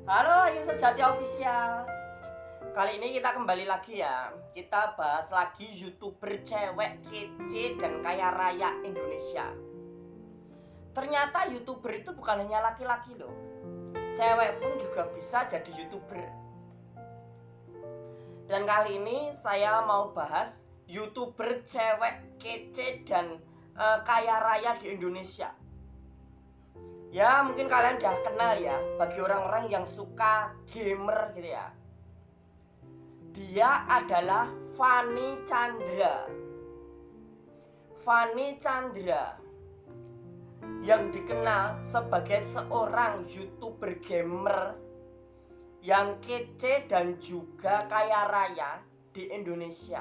Halo Ayu Sejati Official. Kali ini kita kembali lagi ya. Kita bahas lagi YouTuber cewek kece dan kaya raya Indonesia. Ternyata YouTuber itu bukan hanya laki-laki loh. Cewek pun juga bisa jadi YouTuber. Dan kali ini saya mau bahas YouTuber cewek kece dan kaya raya di Indonesia. Ya mungkin kalian udah kenal ya, bagi orang-orang yang suka gamer gitu ya. Dia adalah Fanny Chandra. Fanny Chandra yang dikenal sebagai seorang YouTuber gamer yang kece dan juga kaya raya di Indonesia.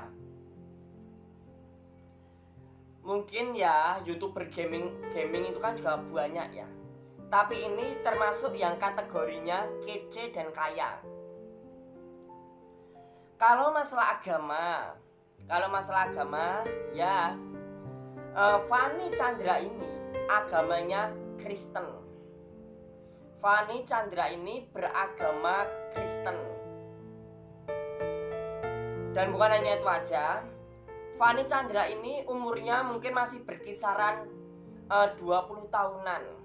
Mungkin ya YouTuber gaming itu kan juga banyak ya. Tapi ini termasuk yang kategorinya kece dan kaya. Kalau masalah agama ya Fanny Chandra ini agamanya Kristen. Fanny Chandra ini beragama Kristen. Dan bukan hanya itu aja, Fanny Chandra ini umurnya mungkin masih berkisaran 20 tahunan.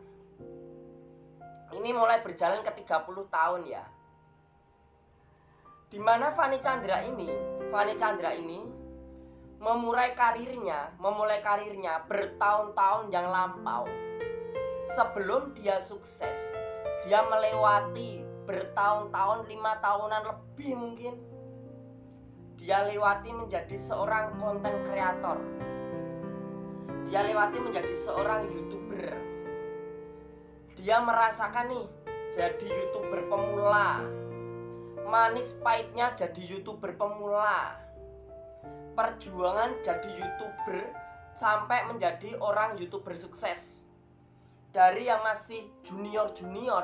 Ini mulai berjalan ke 30 tahun ya. Dimana Fanny Chandra ini memulai karirnya bertahun-tahun yang lampau. Sebelum dia sukses, dia melewati bertahun-tahun, 5 tahunan lebih mungkin. Dia lewati menjadi seorang konten kreator. Dia lewati menjadi seorang YouTuber. Dia merasakan nih jadi YouTuber pemula. Manis pahitnya jadi YouTuber pemula. Perjuangan jadi YouTuber sampai menjadi orang YouTuber sukses. Dari yang masih junior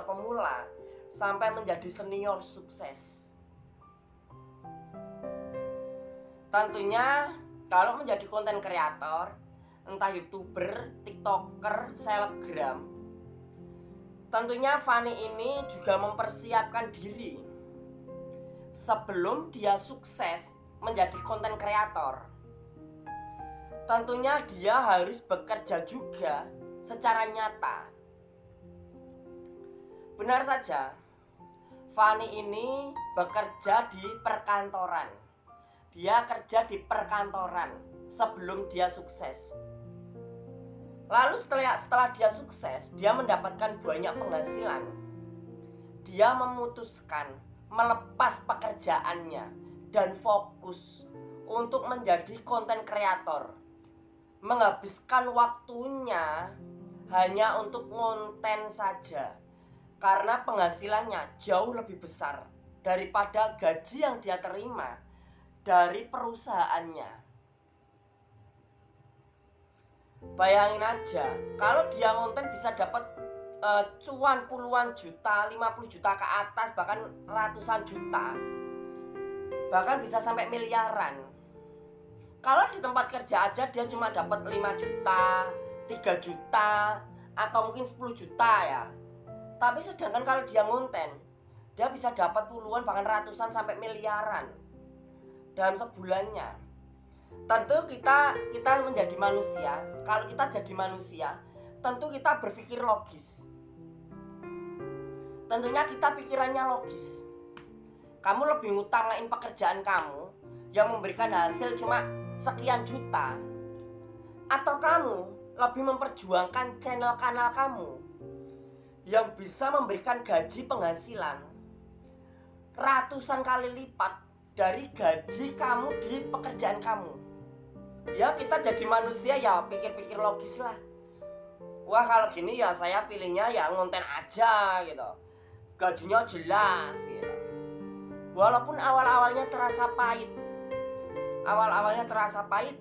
pemula sampai menjadi senior sukses. Tentunya kalau menjadi konten kreator, entah YouTuber, TikToker, selebgram, tentunya Fanny ini juga mempersiapkan diri sebelum dia sukses menjadi konten kreator. Tentunya dia harus bekerja juga secara nyata. Benar saja, Fanny ini bekerja di perkantoran. Dia kerja di perkantoran sebelum dia sukses. Lalu setelah dia sukses, dia mendapatkan banyak penghasilan. Dia memutuskan melepas pekerjaannya dan fokus untuk menjadi konten kreator. Menghabiskan waktunya hanya untuk konten saja. Karena penghasilannya jauh lebih besar daripada gaji yang dia terima dari perusahaannya. Bayangin aja, kalau dia konten bisa dapat cuan puluhan juta, 50 juta ke atas, bahkan ratusan juta. Bahkan bisa sampai miliaran. Kalau di tempat kerja aja dia cuma dapat 5 juta, 3 juta, atau mungkin 10 juta ya. Tapi sedangkan kalau dia konten, dia bisa dapat puluhan bahkan ratusan sampai miliaran dalam sebulannya. Tentu kita menjadi manusia. Kalau kita jadi manusia, tentu kita berpikir logis. Tentunya kita pikirannya logis. Kamu lebih ngutamain pekerjaan kamu yang memberikan hasil cuma sekian juta, atau kamu lebih memperjuangkan channel kanal kamu yang bisa memberikan gaji penghasilan ratusan kali lipat dari gaji kamu di pekerjaan kamu. Ya kita jadi manusia ya pikir-pikir logis lah. Wah kalau gini ya saya pilihnya ya ngonten aja gitu. Gajinya jelas gitu. Walaupun awal-awalnya terasa pahit.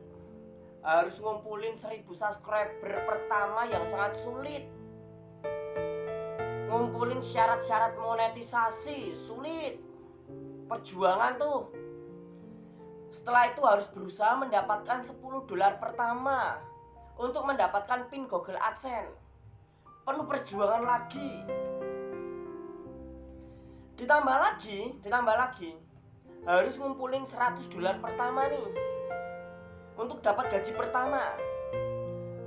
Harus ngumpulin 1000 subscriber pertama yang sangat sulit. Ngumpulin syarat-syarat monetisasi sulit. Perjuangan tuh. Setelah itu harus berusaha mendapatkan $10 pertama untuk mendapatkan pin Google AdSense. Penuh perjuangan lagi. Ditambah lagi harus ngumpulin $100 pertama nih untuk dapat gaji pertama.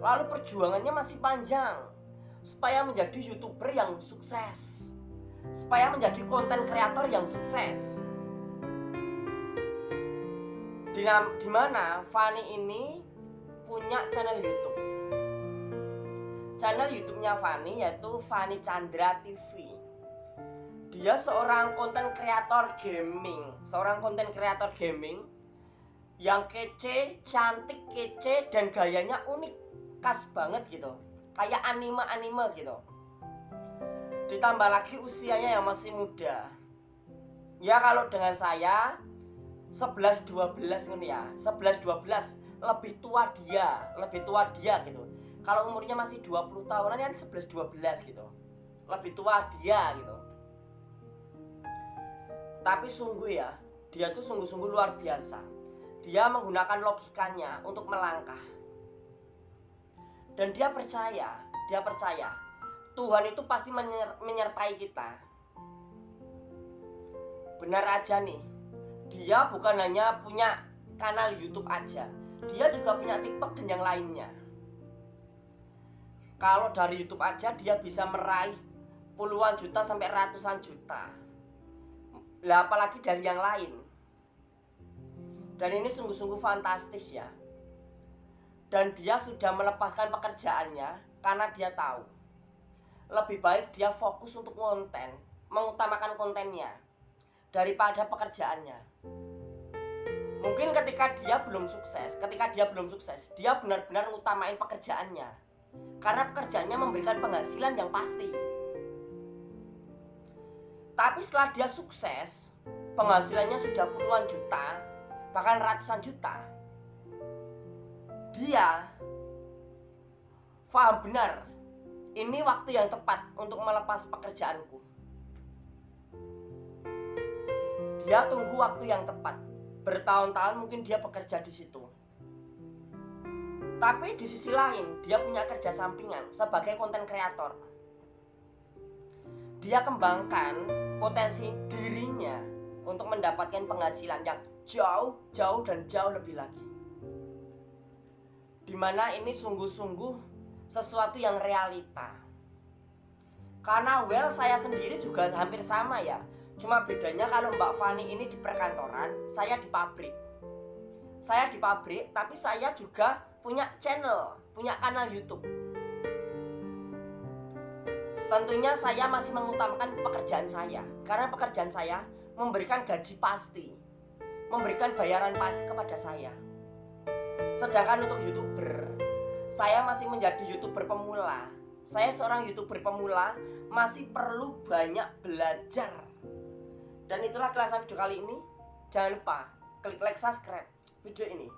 Lalu perjuangannya masih panjang supaya menjadi YouTuber yang sukses, supaya menjadi konten kreator yang sukses. Di mana Fani ini punya channel YouTube. Channel YouTube-nya Fani yaitu Fani Chandra TV. Dia seorang konten kreator gaming yang kece, cantik, kece, dan gayanya unik, khas banget gitu, kayak anime gitu. Ditambah lagi usianya yang masih muda. Ya kalau dengan saya 11-12 ini ya, 11-12 lebih tua dia gitu. Kalau umurnya masih 20 tahunan kan 11-12 gitu, lebih tua dia gitu. Tapi sungguh ya, dia tuh sungguh-sungguh luar biasa. Dia menggunakan logikanya untuk melangkah. Dan dia percaya Tuhan itu pasti menyertai kita. Benar aja nih, dia bukan hanya punya kanal YouTube aja, dia juga punya TikTok dan yang lainnya. Kalau dari YouTube aja dia bisa meraih puluhan juta sampai ratusan juta. Lah apalagi dari yang lain. Dan ini sungguh-sungguh fantastis ya. Dan dia sudah melepaskan pekerjaannya karena dia tahu lebih baik dia fokus untuk konten, mengutamakan kontennya daripada pekerjaannya. Mungkin ketika dia belum sukses, dia benar-benar mengutamain pekerjaannya karena pekerjaannya memberikan penghasilan yang pasti. Tapi setelah dia sukses, penghasilannya sudah puluhan juta, bahkan ratusan juta. Dia paham benar, ini waktu yang tepat untuk melepas pekerjaanku. Dia tunggu waktu yang tepat. Bertahun-tahun mungkin dia bekerja di situ. Tapi di sisi lain, dia punya kerja sampingan sebagai konten kreator. Dia kembangkan potensi dirinya untuk mendapatkan penghasilan yang jauh lebih lagi. Dimana ini sungguh-sungguh sesuatu yang realita. Karena saya sendiri juga hampir sama ya. Cuma bedanya kalau Mbak Fani ini di perkantoran, saya di pabrik. Tapi saya juga punya channel, punya kanal YouTube. Tentunya saya masih mengutamakan pekerjaan saya, karena pekerjaan saya memberikan gaji pasti, memberikan bayaran pasti kepada saya. Sedangkan untuk YouTuber, saya masih menjadi YouTuber pemula. Saya seorang YouTuber pemula, masih perlu banyak belajar. Dan itulah kelasan video kali ini. Jangan lupa klik like, subscribe video ini.